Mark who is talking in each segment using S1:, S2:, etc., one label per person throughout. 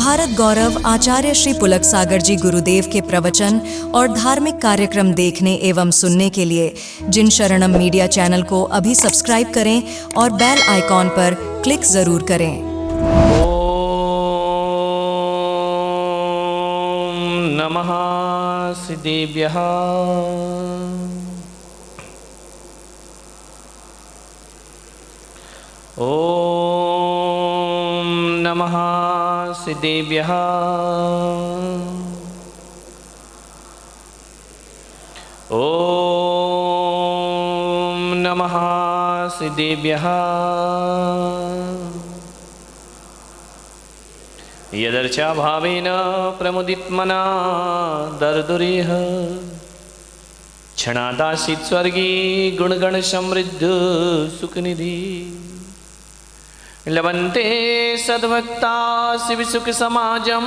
S1: भारत गौरव आचार्य श्री पुलक सागर जी गुरुदेव के प्रवचन और धार्मिक कार्यक्रम देखने एवं सुनने के लिए जिन शरणम मीडिया चैनल को अभी सब्सक्राइब करें और बेल आइकॉन पर क्लिक जरूर करें।
S2: ओम नमः सिद्धेभ्यः। ओम नमः सिद्धेभ्यः। ओम नमः सिद्धेभ्यः। यदर्चा भावेन प्रमुदितमना दर्दुरिह क्षणादासीत् स्वर्गी गुणगण समृद्ध सुखनिधि लभन्ते सद्भक्ता शिव सुख समाजम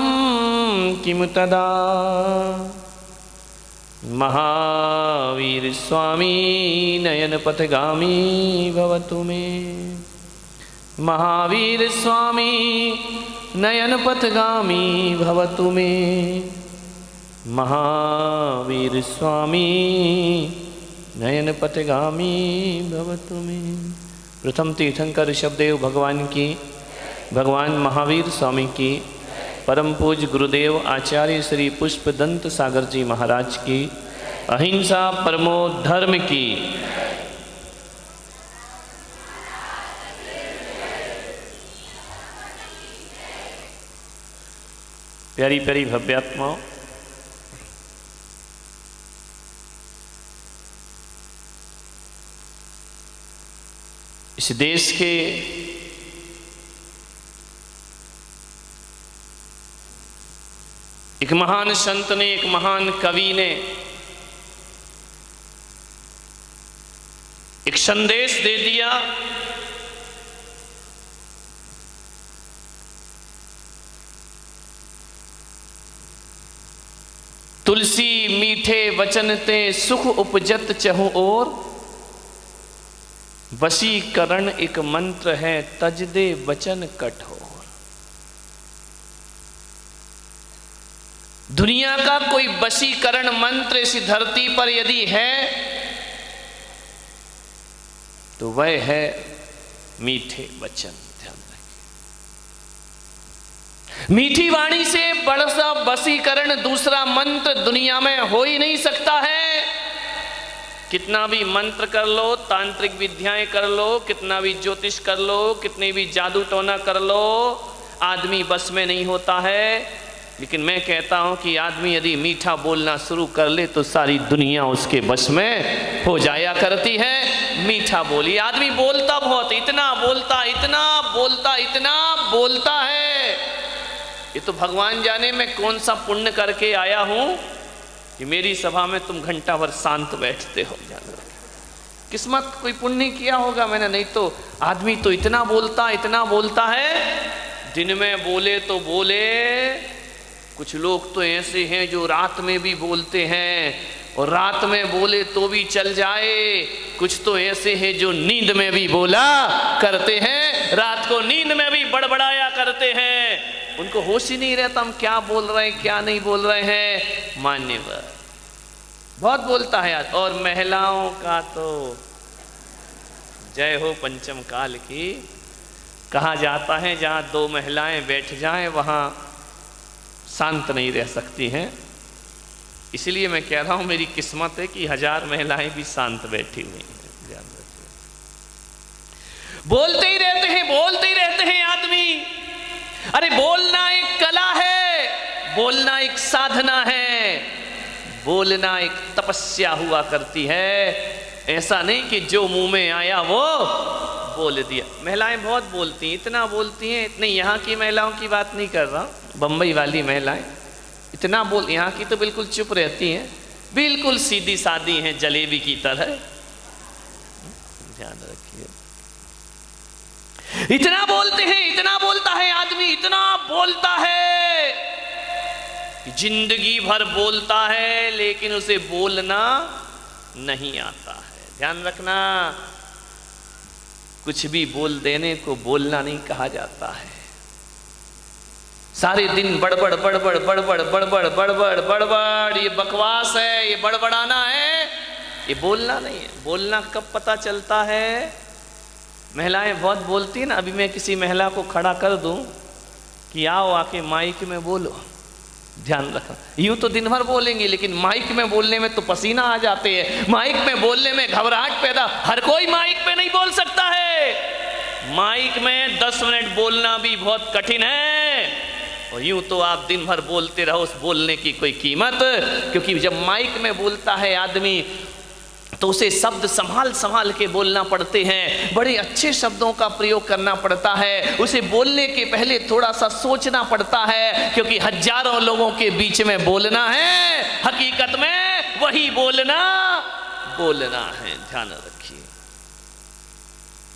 S2: किमु तदा महावीर स्वामी नयन पथगामी भवतु मे। महावीर स्वामी नयन पथगामी भवतु मे। महावीर स्वामी नयन पथगामी भवतु मे। प्रथम तीर्थंकर ऋषभदेव भगवान की, भगवान महावीर स्वामी की, परम पूज्य गुरुदेव आचार्य श्री पुष्पदंत सागर जी महाराज की, अहिंसा परमो धर्म की। प्यारी प्यारी भव्यात्माओं, इस देश के एक महान संत ने, एक महान कवि ने एक संदेश दे दिया। तुलसी मीठे वचन ते सुख उपजत चहु और, वशीकरण एक मंत्र है तज दे वचन कठोर। दुनिया का कोई वशीकरण मंत्र इस धरती पर यदि है तो वह है मीठे वचन। ध्यान रखिए, मीठी वाणी से बड़ा सा वशीकरण दूसरा मंत्र दुनिया में हो ही नहीं सकता है। कितना भी मंत्र कर लो, तांत्रिक विद्याएं कर लो, कितना भी ज्योतिष कर लो, कितने भी जादू टोना कर लो, आदमी बस में नहीं होता है। लेकिन मैं कहता हूं कि आदमी यदि मीठा बोलना शुरू कर ले तो सारी दुनिया उसके बस में हो जाया करती है। मीठा बोली आदमी बोलता बहुत, इतना बोलता, इतना बोलता, इतना बोलता है। ये तो भगवान जाने मैं कौन सा पुण्य करके आया हूं कि मेरी सभा में तुम घंटा भर शांत बैठते हो। किस्मत कोई पुण्य किया होगा मैंने, नहीं तो आदमी तो इतना बोलता, इतना बोलता है। दिन में बोले तो बोले, कुछ लोग तो ऐसे हैं जो रात में भी बोलते हैं और रात में बोले तो भी चल जाए। कुछ तो ऐसे हैं जो नींद में भी बोला करते हैं, रात को नींद में भी बड़बड़ाया करते हैं। उनको होश ही नहीं रहता हम क्या बोल रहे हैं, क्या नहीं बोल रहे हैं। मान्यवर बहुत बोलता है आज। और महिलाओं का तो जय हो पंचम काल की। कहा जाता है जहां दो महिलाएं बैठ जाएं वहां शांत नहीं रह सकती हैं। इसलिए मैं कह रहा हूं मेरी किस्मत है कि 1000 महिलाएं भी शांत बैठी हुई हैं। ध्यान रखिए, बोलते ही रहते हैं, बोलते ही रहते हैं आदमी। अरे बोलना एक कला है, बोलना एक साधना है, बोलना एक तपस्या हुआ करती है। ऐसा नहीं कि जो मुंह में आया वो बोल दिया। महिलाएं बहुत बोलती हैं, इतना बोलती हैं, इतने यहाँ की महिलाओं की बात नहीं कर रहा, बम्बई वाली महिलाएं इतना बोल, यहाँ की तो बिल्कुल चुप रहती हैं, बिल्कुल सीधी सादी हैं जलेबी की तरह। ध्यान रखिए, इतना बोलते हैं, इतना बोलता है आदमी, इतना बोलता है, जिंदगी भर बोलता है लेकिन उसे बोलना नहीं आता है। ध्यान रखना, कुछ भी बोल देने को बोलना नहीं कहा जाता है। सारे दिन बड़बड़ बड़बड़ बड़बड़ बड़बड़ बड़बड़ बड़बड़, ये बकवास है, ये बड़बड़ाना है, ये बोलना नहीं है। बोलना कब पता चलता है? महिलाएं बहुत बोलती हैं ना। अभी मैं किसी महिला को खड़ा कर दूं कि आओ आके माइक में बोलो, ध्यान रखना। यूं तो दिन भर बोलेंगे, लेकिन माइक में बोलने में तो पसीना आ जाते हैं, माइक में बोलने में घबराहट पैदा। हर कोई माइक पे नहीं बोल सकता है। माइक में 10 मिनट बोलना भी बहुत कठिन है, और यूं तो आप दिन भर बोलते रहो, उस बोलने की कोई कीमत। क्योंकि जब माइक में बोलता है आदमी तो उसे शब्द संभाल संभाल के बोलना पड़ते हैं, बड़े अच्छे शब्दों का प्रयोग करना पड़ता है। उसे बोलने के पहले थोड़ा सा सोचना पड़ता है, क्योंकि हजारों लोगों के बीच में बोलना है, हकीकत में वही बोलना है। ध्यान रखिए,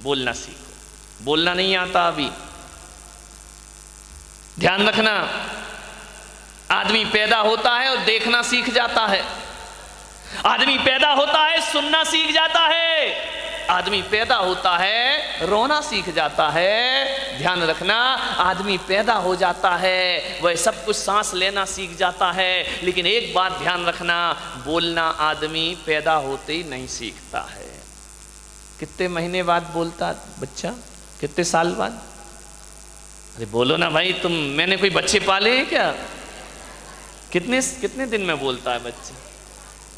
S2: बोलना सीखो। बोलना नहीं आता अभी, ध्यान रखना। आदमी पैदा होता है और देखना सीख जाता है, आदमी पैदा होता है सुनना सीख जाता है, आदमी पैदा होता है रोना सीख जाता है। ध्यान रखना, आदमी पैदा हो जाता है वह सब कुछ सांस लेना सीख जाता है, लेकिन एक बात ध्यान रखना, बोलना आदमी पैदा होते ही नहीं सीखता है। कितने महीने बाद बोलता बच्चा? कितने साल बाद? अरे बोलो ना भाई तुम, मैंने कोई बच्चे पाले हैं क्या? कितने दिन में बोलता है बच्चा?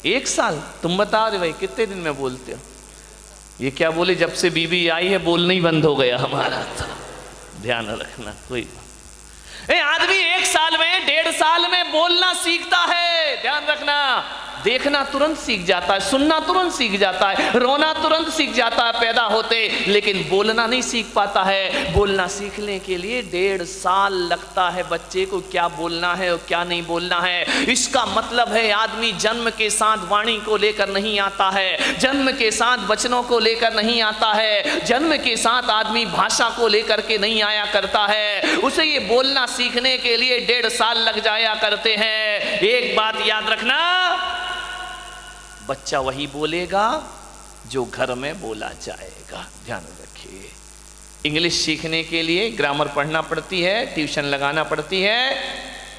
S2: 1 साल? तुम बता रहे भाई कितने दिन में बोलते हो? ये क्या बोले, जब से बीबी आई है बोलना ही बंद हो गया हमारा। तो ध्यान रखना, कोई आदमी 1 साल में 1.5 साल में बोलना सीखता है। ध्यान रखना, देखना तुरंत सीख जाता है, सुनना तुरंत सीख जाता है, रोना तुरंत सीख जाता है पैदा होते, लेकिन बोलना नहीं सीख पाता है। बोलना सीखने के लिए 1.5 साल लगता है बच्चे को, क्या बोलना है और क्या नहीं बोलना है। इसका मतलब है आदमी जन्म के साथ वाणी को लेकर नहीं आता है, जन्म के साथ वचनों को लेकर नहीं आता है, जन्म के साथ आदमी भाषा को लेकर के नहीं आया करता है। उसे ये बोलना सीखने के लिए 1.5 साल लग जाया करते हैं। एक बात याद रखना, बच्चा वही बोलेगा जो घर में बोला जाएगा। ध्यान रखिए, इंग्लिश सीखने के लिए ग्रामर पढ़ना पड़ती है, ट्यूशन लगाना पड़ती है।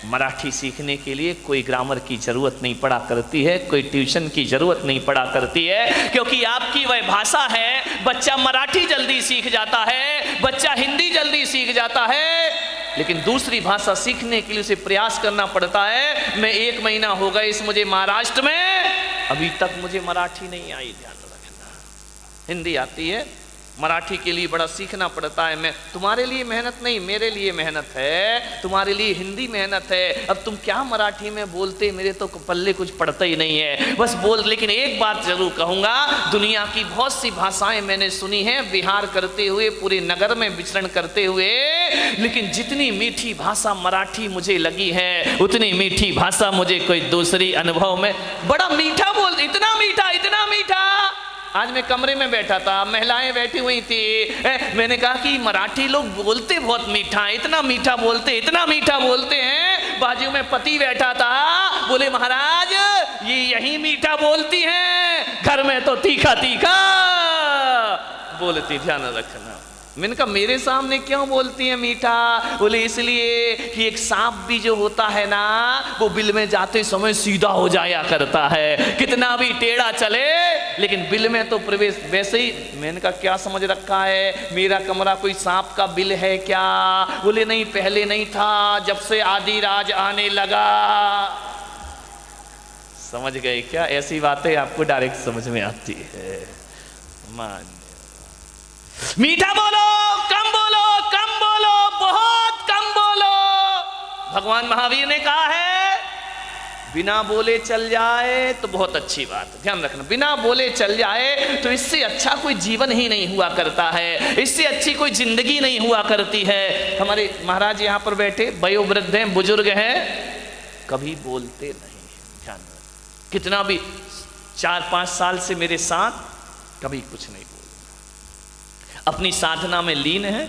S2: मराठी सीखने के लिए कोई ग्रामर की जरूरत नहीं पड़ा करती है, कोई ट्यूशन की जरूरत नहीं पड़ा करती है, क्योंकि आपकी वह भाषा है। बच्चा मराठी जल्दी सीख जाता है, बच्चा हिंदी जल्दी सीख जाता है, लेकिन दूसरी भाषा सीखने के लिए उसे प्रयास करना पड़ता है। मैं 1 महीना हो गया इस मुझे महाराष्ट्र में, अभी तक मुझे मराठी नहीं आई। ध्यान रखना, हिंदी आती है, मराठी के लिए बड़ा सीखना पड़ता है। मैं तुम्हारे लिए मेहनत नहीं, मेरे लिए मेहनत है, तुम्हारे लिए हिंदी मेहनत है। अब तुम क्या मराठी में बोलते, मेरे तो पल्ले कुछ पड़ता ही नहीं है, बस बोल। लेकिन एक बात जरूर कहूँगा, दुनिया की बहुत सी भाषाएं मैंने सुनी हैं विहार करते हुए, पूरे नगर में विचरण करते हुए, लेकिन जितनी मीठी भाषा मराठी मुझे लगी है, उतनी मीठी भाषा मुझे कोई दूसरी अनुभव में, बड़ा मीठा बोल, इतना मीठा, इतना मीठा। आज मैं कमरे में बैठा था, महिलाएं बैठी हुई थी, मैंने कहा कि मराठी लोग बोलते बहुत मीठा, इतना मीठा बोलते, इतना मीठा बोलते हैं। बाजू में पति बैठा था, बोले महाराज ये यही मीठा बोलती हैं, घर में तो तीखा तीखा बोलती। ध्यान रखना, मैंने कहा मेरे सामने क्यों बोलती है मीठा? बोले इसलिए कि एक सांप भी जो होता है ना, वो बिल में जाते समय सीधा हो जाया करता है, कितना भी टेढ़ा चले, लेकिन बिल में तो प्रवेश वैसे ही। मैंने कहा क्या समझ रखा है, मेरा कमरा कोई सांप का बिल है क्या? बोले नहीं, पहले नहीं था, जब से आदिराज आने लगा। समझ गए क्या? ऐसी बातें आपको डायरेक्ट समझ में आती है। मान मीठा बोलो, कम बोलो, कम बोलो, बहुत कम बोलो। भगवान महावीर ने कहा है बिना बोले चल जाए तो बहुत अच्छी बात। ध्यान रखना, बिना बोले चल जाए तो इससे अच्छा कोई जीवन ही नहीं हुआ करता है, इससे अच्छी कोई जिंदगी नहीं हुआ करती है। हमारे महाराज यहाँ पर बैठे वयोवृद्ध हैं, बुजुर्ग हैं, कभी बोलते नहीं। ध्यान रखना, कितना भी 4-5 साल से मेरे साथ, कभी कुछ नहीं बोलते, अपनी साधना में लीन है,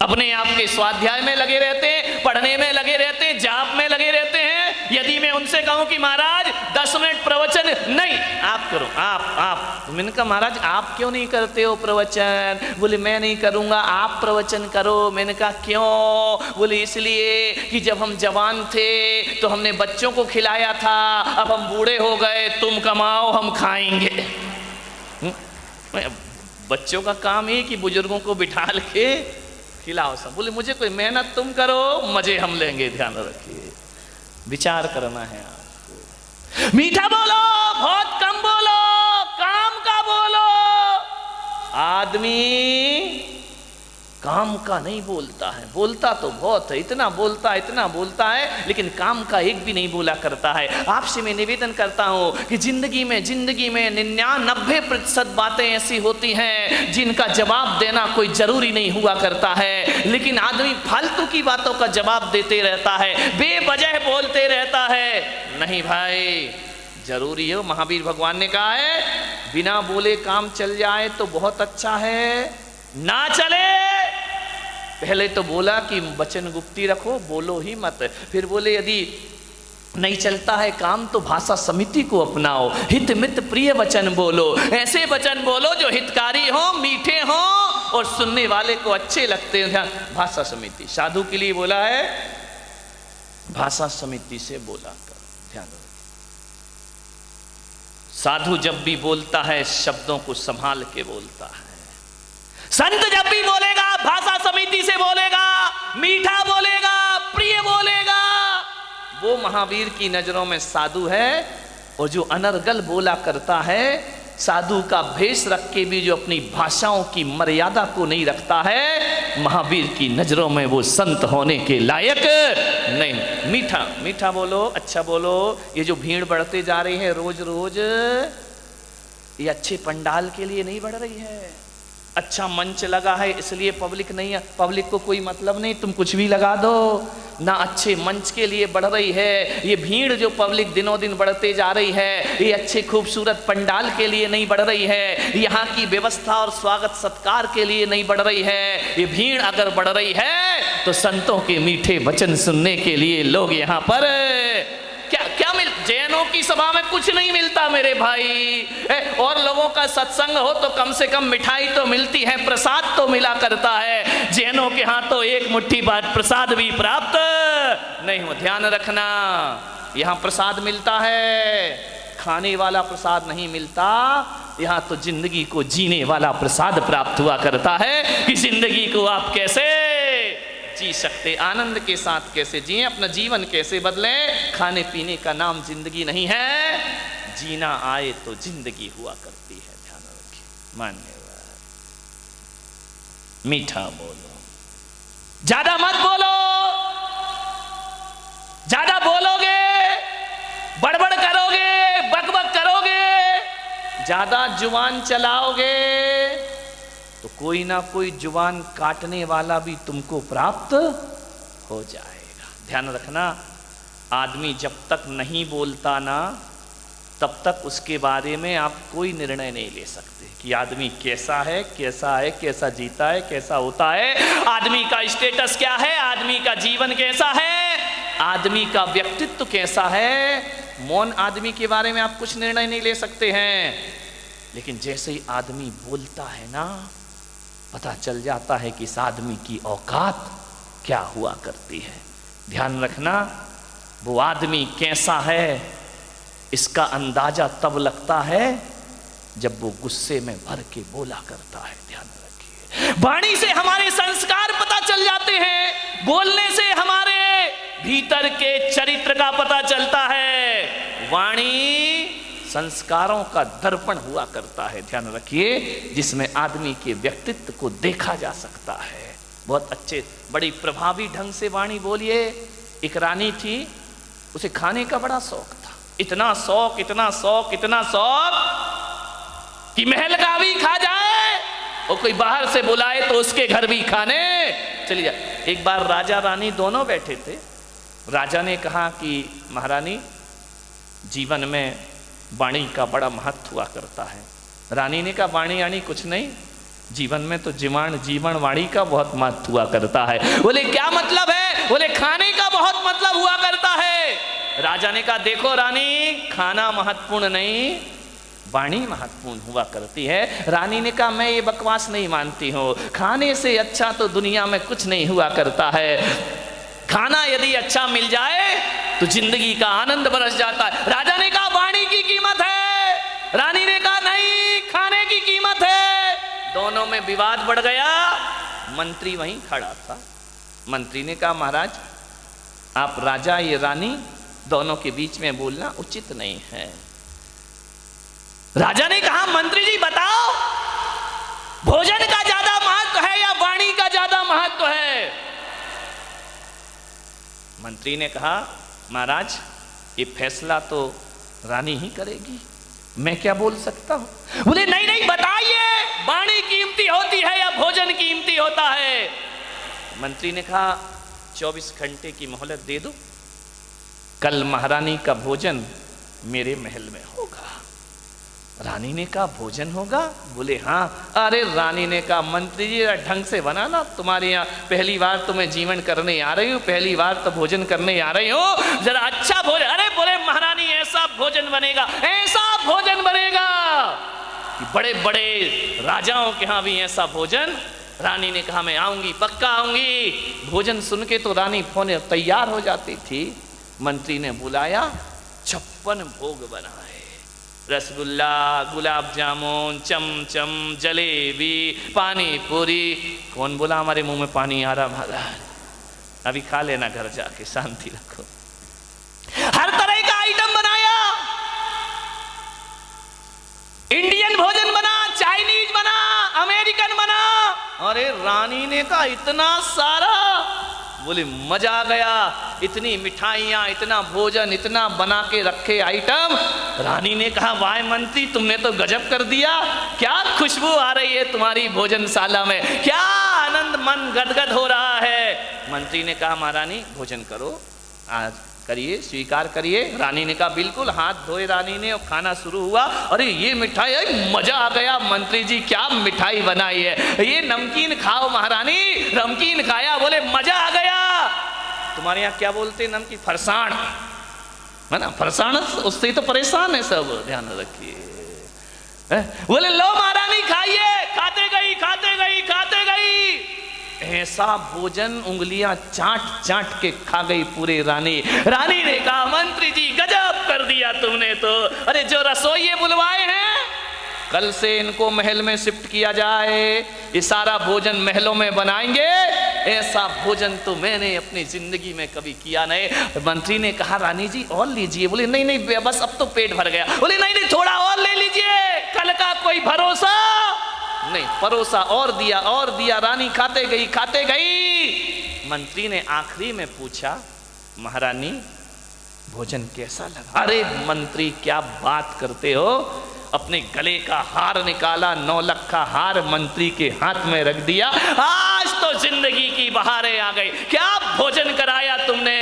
S2: अपने आप के स्वाध्याय में लगे रहते हैं, पढ़ने में लगे रहते हैं, जाप में लगे रहते हैं। यदि मैं उनसे कहूं कि महाराज 10 मिनट प्रवचन, नहीं, आप करो, आप। मैंने कहा महाराज आप क्यों नहीं करते हो प्रवचन? बोले मैं नहीं करूँगा, आप प्रवचन करो। मैंने कहा क्यों? बोले इसलिए कि जब हम जवान थे तो हमने बच्चों को खिलाया था, अब हम बूढ़े हो गए, तुम कमाओ हम खाएंगे। बच्चों का काम है कि बुजुर्गों को बिठा के खिलाओ सब। बोले मुझे कोई मेहनत तुम करो, मजे हम लेंगे। ध्यान रखिए, विचार करना है आपको। मीठा बोलो, बहुत कम बोलो, काम का बोलो। आदमी काम का नहीं बोलता है, बोलता तो बहुत है, इतना बोलता है, लेकिन काम का एक भी नहीं बोला करता है। आपसे मैं निवेदन करता हूं कि जिंदगी में 99% बातें ऐसी होती हैं जिनका जवाब देना कोई जरूरी नहीं हुआ करता है, लेकिन आदमी फालतू की बातों का जवाब देते रहता है, बेवजह बोलते रहता है। नहीं भाई, जरूरी है। महावीर भगवान ने कहा है बिना बोले काम चल जाए तो बहुत अच्छा है, ना चले। पहले तो बोला कि वचन गुप्ती रखो, बोलो ही मत। फिर बोले यदि नहीं चलता है काम तो भाषा समिति को अपनाओ, हित मित प्रिय वचन बोलो। ऐसे वचन बोलो जो हितकारी हो, मीठे हो और सुनने वाले को अच्छे लगते हैं। भाषा समिति साधु के लिए बोला है, भाषा समिति से बोला कर। ध्यान रखो, साधु जब भी बोलता है शब्दों को संभाल के बोलता है। संत जब भी बोलेगा भाषा समिति से बोलेगा, मीठा बोलेगा, प्रिय बोलेगा। वो महावीर की नजरों में साधु है। और जो अनर्गल बोला करता है, साधु का भेष रख के भी जो अपनी भाषाओं की मर्यादा को नहीं रखता है, महावीर की नजरों में वो संत होने के लायक नहीं। मीठा मीठा बोलो, अच्छा बोलो। ये जो भीड़ बढ़ते जा रही है रोज रोज, ये अच्छे पंडाल के लिए नहीं बढ़ रही है। अच्छा मंच लगा है इसलिए पब्लिक नहीं है, पब्लिक को कोई मतलब नहीं, तुम कुछ भी लगा दो ना। अच्छे मंच के लिए बढ़ रही है। ये भीड़ जो पब्लिक दिनों दिन बढ़ते जा रही है, ये अच्छे खूबसूरत पंडाल के लिए नहीं बढ़ रही है, यहाँ की व्यवस्था और स्वागत सत्कार के लिए नहीं बढ़ रही है। ये भीड़ अगर बढ़ रही है तो संतों के मीठे वचन सुनने के लिए लोग यहाँ पर क्या मिल। जैनों की सभा में कुछ नहीं मिलता मेरे भाई। और लोगों का सत्संग हो तो कम से कम मिठाई तो मिलती है, प्रसाद तो मिला करता है। जैनों के हाथ तो एक मुट्ठी बाद प्रसाद भी प्राप्त नहीं हो। ध्यान रखना, यहाँ प्रसाद मिलता है, खाने वाला प्रसाद नहीं मिलता। यहाँ तो जिंदगी को जीने वाला प्रसाद प्राप्त हुआ करता है कि जिंदगी को आप कैसे जी सकते, आनंद के साथ कैसे जिए, अपना जीवन कैसे बदलें। खाने पीने का नाम जिंदगी नहीं है, जीना आए तो जिंदगी हुआ करती है। ध्यान रखिए, मान्यवर। मीठा बोलो, ज्यादा मत बोलो। ज्यादा बोलोगे, बड़बड़ करोगे, बकबक करोगे, ज्यादा जुबान चलाओगे तो कोई ना कोई जुबान काटने वाला भी तुमको प्राप्त हो जाएगा। ध्यान रखना, आदमी जब तक नहीं बोलता ना, तब तक उसके बारे में आप कोई निर्णय नहीं ले सकते कि आदमी कैसा है, कैसा जीता है, कैसा होता है, आदमी का स्टेटस क्या है, आदमी का जीवन कैसा है, आदमी का व्यक्तित्व कैसा है। मौन आदमी के बारे में आप कुछ निर्णय नहीं ले सकते हैं, लेकिन जैसे ही आदमी बोलता है ना, पता चल जाता है कि इस आदमी की औकात क्या हुआ करती है। ध्यान रखना, वो आदमी कैसा है इसका अंदाजा तब लगता है जब वो गुस्से में भर के बोला करता है। ध्यान रखिए, वाणी से हमारे संस्कार पता चल जाते हैं, बोलने से हमारे भीतर के चरित्र का पता चलता है। वाणी संस्कारों का दर्पण हुआ करता है। ध्यान रखिए, जिसमें आदमी के व्यक्तित्व को देखा जा सकता है। बहुत अच्छे, बड़ी प्रभावी ढंग से वाणी बोलिए। एक रानी थी, उसे खाने का बड़ा शौक था, इतना शौक कि महल का भी खा जाए और कोई बाहर से बुलाए तो उसके घर भी खाने चली जाए। एक बार राजा रानी दोनों बैठे थे। राजा ने कहा कि महारानी, जीवन में वाणी का बड़ा महत्व हुआ करता है। रानी ने कहा वाणी आनी कुछ नहीं, जीवन में तो जीवन वाणी का बहुत महत्व हुआ करता है। बोले क्या मतलब है? बोले खाने का बहुत मतलब हुआ करता है। राजा ने कहा देखो रानी, खाना महत्वपूर्ण नहीं, वाणी महत्वपूर्ण हुआ करती है। रानी ने कहा मैं ये बकवास नहीं मानती हूँ, खाने से अच्छा तो दुनिया में कुछ नहीं हुआ करता है। खाना यदि अच्छा मिल जाए तो जिंदगी का आनंद बरस जाता है। राजा ने कहा वाणी की कीमत है, रानी ने कहा नहीं खाने की कीमत है। दोनों में विवाद बढ़ गया। मंत्री वहीं खड़ा था। मंत्री ने कहा महाराज आप राजा ये रानी दोनों के बीच में बोलना उचित नहीं है। राजा ने कहा मंत्री जी बताओ भोजन का ज्यादा महत्व है या वाणी का ज्यादा महत्व है? मंत्री ने कहा महाराज ये फैसला तो रानी ही करेगी, मैं क्या बोल सकता हूं। बोले नहीं नहीं बताइए वाणी कीमती होती है या भोजन कीमती होता है? मंत्री ने कहा 24 घंटे की मोहलत दे दो, कल महारानी का भोजन मेरे महल में होगा। रानी ने कहा भोजन होगा? बोले हाँ। अरे रानी ने कहा मंत्री जी ढंग से बनाना, तुम्हारे यहाँ पहली बार तो मैं जीवन करने आ रही हूँ, पहली बार तो भोजन करने आ रही हूँ, जरा अच्छा भोजन। अरे बोले महारानी ऐसा भोजन बनेगा, ऐसा भोजन बनेगा कि बड़े बड़े राजाओं के यहाँ भी ऐसा भोजन। रानी ने कहा मैं आऊंगी, पक्का आऊंगी। भोजन सुन के तो रानी फोने तैयार हो जाती थी। मंत्री ने बुलाया, 56 भोग बनाए, रसगुल्ला, गुलाब जामुन, चमचम, जलेबी, पानी पूरी। कौन बोला हमारे मुंह में पानी आ रहा महाराज? अभी खा लेना घर जाके, शांति रखो। हर तरह का आइटम बनाया, इंडियन भोजन बना, चाइनीज बना, अमेरिकन बना। अरे रानी ने कहा इतना सारा? बोले मजा आ गया, इतनी मिठाइयाँ, इतना भोजन, इतना बना के रखे आइटम। रानी ने कहा वाह मंत्री तुमने तो गजब कर दिया, क्या खुशबू आ रही है तुम्हारी भोजनशाला में, क्या आनंद, मन गदगद हो रहा है। मंत्री ने कहा महारानी भोजन करो, आज करिए, स्वीकार करिए। रानी ने कहा बिल्कुल। हाथ धोए रानी ने और खाना शुरू हुआ। अरे ये मिठाई, मजा आ गया मंत्री जी, क्या मिठाई बनाई है, ये नमकीन खाओ महारानी। नमकीन खाया, बोले मजा आ गया। तुम्हारे यहाँ क्या बोलते हैं नमकीन? फरसाण है ना, फरसाण उससे तो परेशान है सब, ध्यान रखिए। बोले लो महारानी खाइए। खाते गई, खाते गई, खाते गई। ऐसा भोजन उंगलियां चाट चाट के खा गई पूरे रानी। रानी ने कहा मंत्री जी गजब कर दिया तुमने तो। अरे जो रसोइये बुलवाए हैं कल से इनको महल में शिफ्ट किया जाए, ये सारा भोजन महलों में बनाएंगे। ऐसा भोजन तो मैंने अपनी जिंदगी में कभी किया नहीं। मंत्री ने कहा रानी जी और लीजिए। बोले नहीं नहीं बस अब तो पेट भर गया। बोले नहीं नहीं थोड़ा और ले लीजिए, कल का कोई भरोसा नहीं। परोसा और दिया और दिया। रानी खाते गई, खाते गई। मंत्री ने आखिरी में पूछा महारानी भोजन कैसा लगा? अरे मंत्री क्या बात करते हो, अपने गले का हार निकाला, 9 लाख का हार मंत्री के हाथ में रख दिया। आज तो जिंदगी की बहारें आ गई, क्या भोजन कराया तुमने।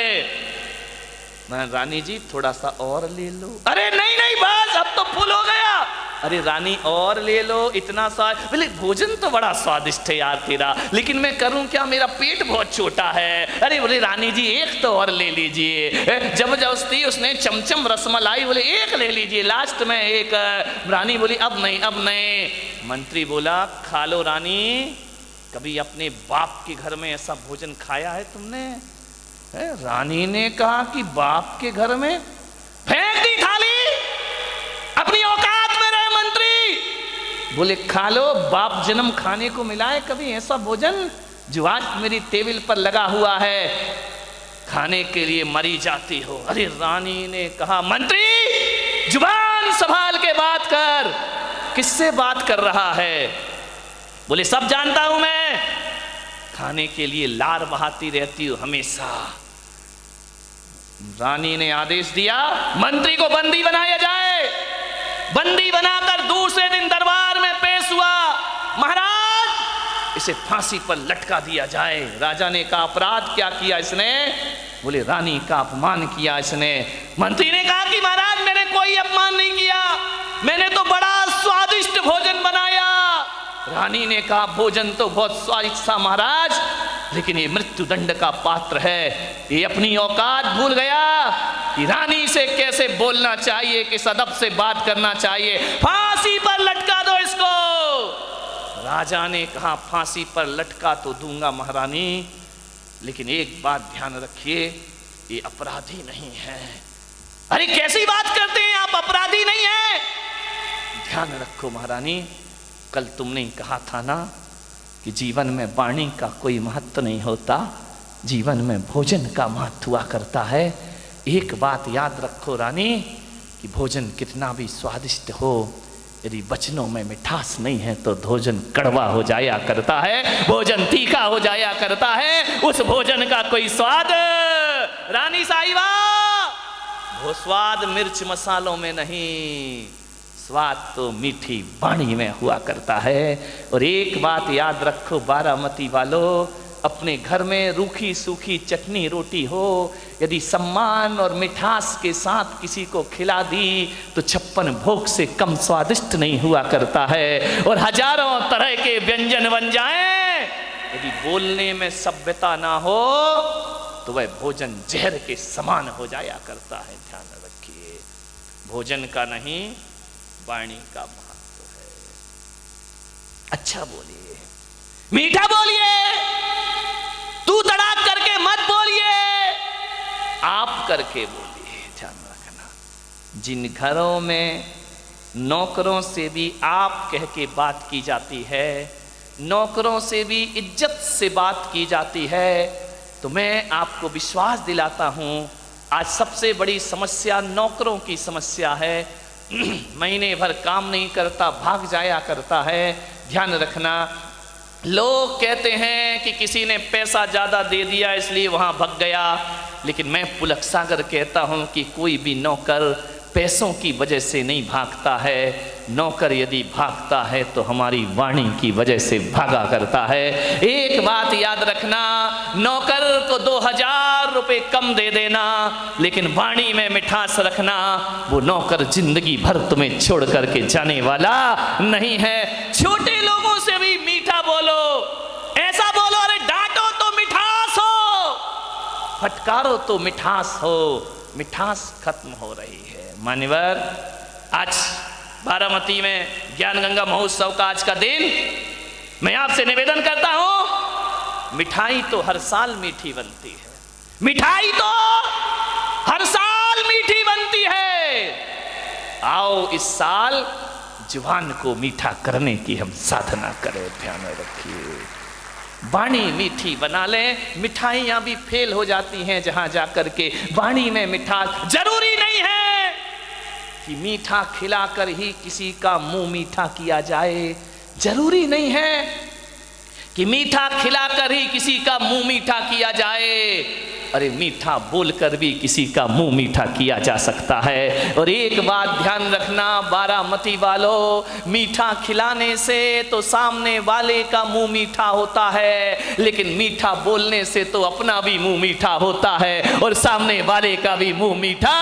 S2: रानी जी थोड़ा सा और ले लो। अरे नहीं नहीं बस अब तो फुल हो गया। अरे रानी और ले लो, इतना सा। बोले भोजन तो बड़ा स्वादिष्ट है यार तेरा, लेकिन मैं करूं क्या, मेरा पेट बहुत छोटा है। अरे बोले रानी जी एक तो और ले लीजिए। जबरदस्ती उसने चमचम रसमलाई, बोले एक ले लीजिए, लास्ट में एक। रानी बोली अब नहीं, अब नहीं। मंत्री बोला खा लो रानी, कभी अपने बाप के घर में ऐसा भोजन खाया है तुमने? रानी ने कहा कि बाप के घर में? फेंक दी थाली, अपनी औकात में रहे मंत्री। बोले खा लो, बाप जन्म खाने को मिला है कभी ऐसा भोजन जो आज मेरी टेबल पर लगा हुआ है, खाने के लिए मरी जाती हो। अरे रानी ने कहा मंत्री जुबान संभाल के बात कर, किससे बात कर रहा है? बोले सब जानता हूं मैं, खाने के लिए लार बहाती रहती हूं हमेशा। रानी ने आदेश दिया मंत्री को बंदी बनाया जाए। बंदी बनाकर दूसरे दिन दरबार में पेश हुआ। महाराज इसे फांसी पर लटका दिया जाए। राजा ने कहा अपराध क्या किया इसने? बोले रानी का अपमान किया इसने। मंत्री ने कहा कि महाराज मैंने कोई अपमान नहीं किया, मैंने तो बड़ा स्वादिष्ट भोजन बनाया। रानी ने कहा भोजन तो बहुत स्वादिष्ट था महाराज, लेकिन ये मृत्यु दंड का पात्र है, ये अपनी औकात भूल गया। कि रानी से कैसे बोलना चाहिए, किस अदब से बात करना चाहिए। फांसी पर लटका दो इसको। राजा ने कहा फांसी पर लटका तो दूंगा महारानी, लेकिन एक बात ध्यान रखिए, ये अपराधी नहीं है। अरे कैसी बात करते हैं आप, अपराधी नहीं है। ध्यान रखो महारानी, कल तुमने कहा था ना कि जीवन में वाणी का कोई महत्व नहीं होता, जीवन में भोजन का महत्व हुआ करता है। एक बात याद रखो रानी कि भोजन कितना भी स्वादिष्ट हो, यदि वचनों में मिठास नहीं है तो भोजन कड़वा हो जाया करता है, भोजन तीखा हो जाया करता है। उस भोजन का कोई स्वाद रानी साहिबा, वो स्वाद मिर्च मसालों में नहीं, स्वाद तो मीठी वाणी में हुआ करता है। और एक बात याद रखो बारामती वालों, अपने घर में रूखी सूखी चटनी रोटी हो, यदि सम्मान और मिठास के साथ किसी को खिला दी तो 56 भोग से कम स्वादिष्ट नहीं हुआ करता है। और हजारों तरह के व्यंजन बन जाएं, यदि बोलने में सभ्यता ना हो तो वह भोजन जहर के समान हो जाया करता है। ध्यान रखिए, भोजन का नहीं वाणी का महत्व है। अच्छा बोलिए, मीठा बोलिए, तू तड़ाक करके मत बोलिए, आप करके बोलिए। ध्यान रखना, जिन घरों में नौकरों से भी आप कह के बात की जाती है, नौकरों से भी इज्जत से बात की जाती है, तो मैं आपको विश्वास दिलाता हूं आज सबसे बड़ी समस्या नौकरों की समस्या है। महीने भर काम नहीं करता, भाग जाया करता है। ध्यान रखना, लोग कहते हैं कि किसी ने पैसा ज़्यादा दे दिया इसलिए वहाँ भाग गया, लेकिन मैं पुलक सागर कहता हूँ कि कोई भी नौकर पैसों की वजह से नहीं भागता है। नौकर यदि भागता है तो हमारी वाणी की वजह से भागा करता है। एक बात याद रखना, नौकर को 2000 रुपये कम दे देना, लेकिन वाणी में मिठास रखना, वो नौकर जिंदगी भर तुम्हें छोड़ करके जाने वाला नहीं है। छोटे लोगों से भी मीठा बोलो, ऐसा बोलो अरे डांटो तो मिठास हो, फटकारो तो मिठास हो। मिठास खत्म हो रही है। मान्यवर, आज बारामती में ज्ञान गंगा महोत्सव का आज का दिन, मैं आपसे निवेदन करता हूं, मिठाई तो हर साल मीठी बनती है, मिठाई तो हर साल मीठी बनती है। आओ इस साल जुबान को मीठा करने की हम साधना करें। ध्यान रखिए, वाणी मीठी बना लें। मिठाइयाँ भी फेल हो जाती हैं जहाँ जाकर के। वाणी में मिठास, जरूरी नहीं है कि मीठा खिलाकर ही किसी का मुंह मीठा किया जाए, जरूरी नहीं है कि मीठा खिलाकर ही किसी का मुंह मीठा किया जाए। अरे मीठा बोलकर भी किसी का मुंह मीठा किया जा सकता है। और एक बात ध्यान रखना बारामती वालों, मीठा खिलाने से तो सामने वाले का मुंह मीठा होता है, लेकिन मीठा बोलने से तो अपना भी मुंह मीठा होता है और सामने वाले का भी मुंह मीठा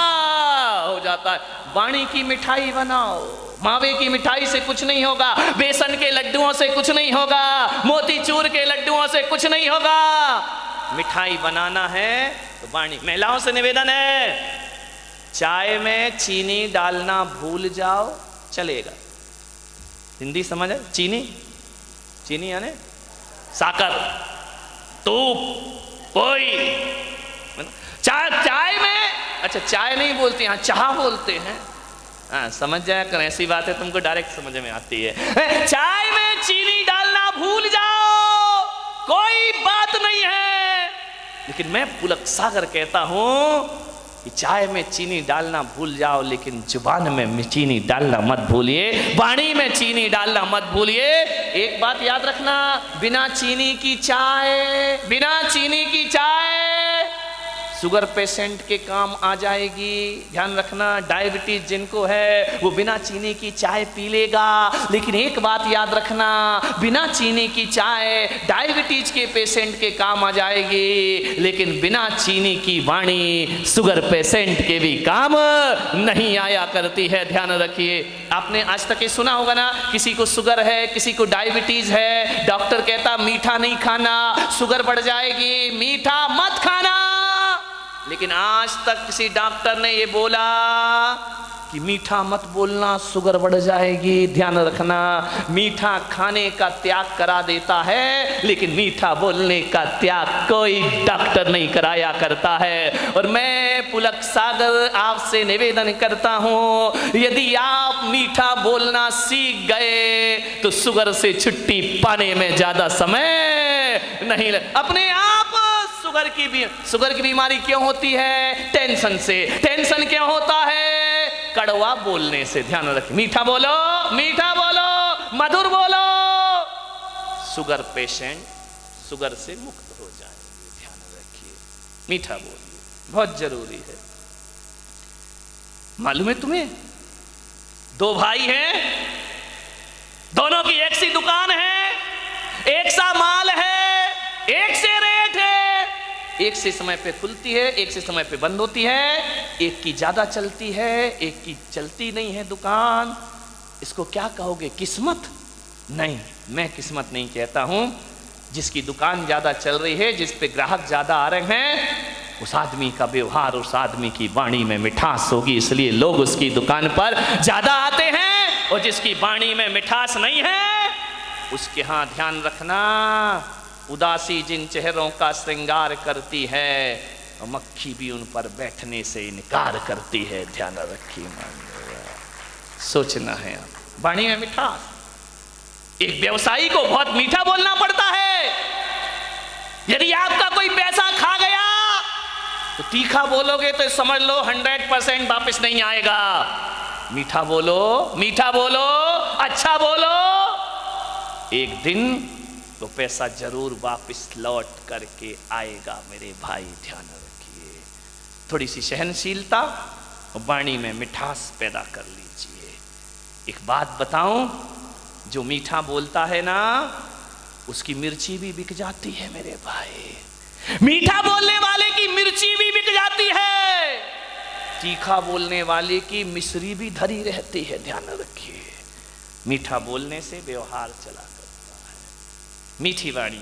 S2: हो जाता है। वाणी की मिठाई बनाओ, मावे की मिठाई से कुछ नहीं होगा, बेसन के लड्डुओं से कुछ नहीं होगा, मोतीचूर के लड्डुओं से कुछ नहीं होगा। मिठाई बनाना है तो वाणी। महिलाओं से निवेदन है, चाय में चीनी डालना भूल जाओ, चलेगा। हिंदी समझ है? चीनी, चीनी यानी साकर, तूप, पोई। चाय में, अच्छा चाय नहीं बोलते यहाँ, चाह बोलते हैं। हाँ समझ जाया कर, ऐसी बात है तुमको डायरेक्ट समझ में आती है। चाय में चीनी डालना भूल जाओ, कोई बात नहीं है, लेकिन मैं पुलक सागर कहता हूं कि चाय में चीनी डालना भूल जाओ, लेकिन जुबान में चीनी डालना मत भूलिए, वाणी में चीनी डालना मत भूलिए। एक बात याद रखना, बिना चीनी की चाय, बिना चीनी की चाय शुगर पेशेंट के काम आ जाएगी। ध्यान रखना, डायबिटीज जिनको है वो बिना चीनी की चाय पी लेगा, लेकिन एक बात याद रखना, बिना चीनी की चाय डायबिटीज के पेशेंट के काम आ जाएगी, लेकिन बिना चीनी की वाणी शुगर पेशेंट के भी काम नहीं आया करती है। ध्यान रखिए, आपने आज तक ये सुना होगा ना, किसी को शुगर है, किसी को डायबिटीज है, डॉक्टर कहता मीठा नहीं खाना, शुगर बढ़ जाएगी, मीठा मत खाना। लेकिन आज तक किसी डॉक्टर ने ये बोला कि मीठा मत बोलना, शुगर बढ़ जाएगी, ध्यान रखना। मीठा खाने का त्याग करा देता है, लेकिन मीठा बोलने का त्याग कोई डॉक्टर नहीं कराया करता है। और मैं पुलक सागर आपसे निवेदन करता हूं, यदि आप मीठा बोलना सीख गए तो शुगर से छुट्टी पाने में ज्यादा समय नहीं अपने आप शुगर की बीमारी क्यों होती है? टेंशन से। टेंशन क्यों होता है? कड़वा बोलने से। ध्यान रखिए, मीठा बोलो, मीठा बोलो, मधुर बोलो, शुगर पेशेंट शुगर से मुक्त हो जाएंगे। ध्यान रखिए, मीठा बोलिए, बहुत जरूरी है। मालूम है तुम्हें, दो भाई हैं, दोनों की एक सी दुकान है, एक सा माल है, एक से रेट है, एक से समय पे खुलती है, एक से समय पे बंद होती है, एक की ज्यादा चलती है, एक की चलती नहीं है दुकान। इसको क्या कहोगे? किस्मत? नहीं, मैं किस्मत नहीं कहता हूं। जिसकी दुकान ज्यादा चल रही है, जिस पे ग्राहक ज्यादा आ रहे हैं, उस आदमी का व्यवहार, उस आदमी की वाणी में मिठास होगी, इसलिए लोग उसकी दुकान पर ज्यादा आते हैं। और जिसकी वाणी में मिठास नहीं है, उसके यहां ध्यान रखना, उदासी जिन चेहरों का श्रृंगार करती है, और मक्खी भी उन पर बैठने से इनकार करती है। ध्यान रखिए, सोचना है आप। वाणी में मिठास, एक व्यवसायी को बहुत मीठा बोलना पड़ता है। यदि आपका कोई पैसा खा गया तो तीखा बोलोगे तो समझ लो 100% वापस नहीं आएगा। मीठा बोलो, मीठा बोलो, अच्छा बोलो, एक दिन तो पैसा जरूर वापस लौट करके आएगा मेरे भाई। ध्यान रखिए, थोड़ी सी सहनशीलता और वाणी में मिठास पैदा कर लीजिए। एक बात बताऊं, जो मीठा बोलता है ना, उसकी मिर्ची भी बिक जाती है मेरे भाई। मीठा बोलने वाले की मिर्ची भी बिक जाती है, तीखा बोलने वाले की मिश्री भी धरी रहती है। ध्यान रखिए, मीठा बोलने से व्यवहार चला करता है, मीठी वाणी।